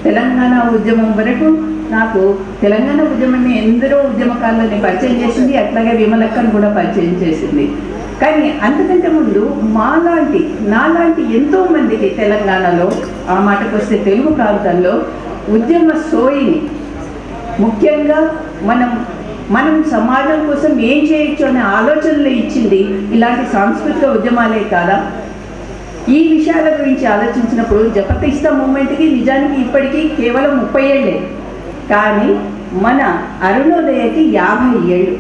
తెలంగాణ ఉద్యమం వరకు నాకు తెలంగాణ ఉద్యమాన్ని ఎందరో ఉద్యమకారులని పరిచయం చేసింది, అట్లాగే విమలక్కను కూడా పరిచయం చేసింది. కానీ అంతకంటే ముందు నాలాంటి ఎంతోమందికి తెలంగాణలో, ఆ మాటకు వస్తే తెలుగు ప్రాంతాల్లో ఉద్యమ సోయిని, ముఖ్యంగా మనం సమాజం కోసం ఏం చేయొచ్చు అనే ఆలోచనలు ఇచ్చింది ఇలాంటి సాంస్కృతిక ఉద్యమాలే కాదా? ఈ విషయాల గురించి ఆలోచించినప్పుడు జపతిస్తా మూమెంట్కి నిజానికి ఇప్పటికీ కేవలం 30 ఏళ్ళే, కానీ మన అరుణోదయకి 50 ఏళ్ళు.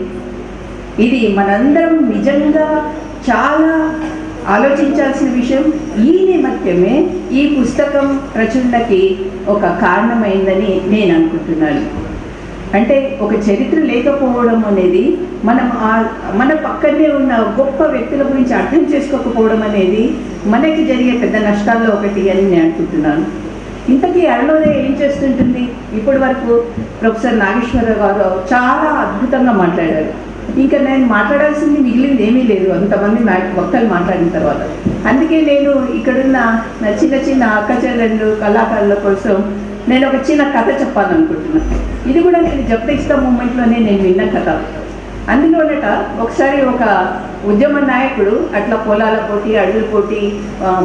ఇది మనందరం నిజంగా చాలా ఆలోచించాల్సిన విషయం. ఈ నేపథ్యమే ఈ పుస్తకం రచనకి ఒక కారణమైందని నేను అనుకుంటున్నాను. అంటే ఒక చరిత్ర లేకపోవడం అనేది, మన పక్కనే ఉన్న గొప్ప వ్యక్తుల గురించి అర్థం చేసుకోకపోవడం అనేది మనకి జరిగే పెద్ద నష్టాల్లో ఒకటి అని నేను అనుకుంటున్నాను. ఇంతకీ అరుణోదయ ఏం చేస్తుంటుంది? ఇప్పటి వరకు ప్రొఫెసర్ నాగేశ్వరరావు గారు చాలా అద్భుతంగా మాట్లాడారు. ఇంకా నేను మాట్లాడాల్సింది మిగిలింది ఏమీ లేదు అంతమంది వక్తలు మాట్లాడిన తర్వాత. అందుకే నేను ఇక్కడున్న చిన్న చిన్న అక్కచెల్లెళ్ళు కళాకారుల కోసం నేను ఒక చిన్న కథ చెప్పాలనుకుంటున్నాను. ఇది కూడా నేను జపతిస్తా మూమెంట్లోనే నేను విన్న కథ. అందులోనట ఒకసారి ఒక ఉద్యమ నాయకుడు అట్లా పొలాల పోటీ, అడవుల పోటీ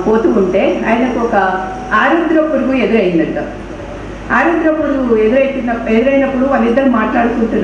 పోతూ ఉంటే ఆయనకు ఒక ఆరుద్ర పురుగు ఎదురైందట. ఆరుద్ర పురుగు ఎదురైనప్పుడు వాళ్ళిద్దరు మాట్లాడుకుంటున్నారు.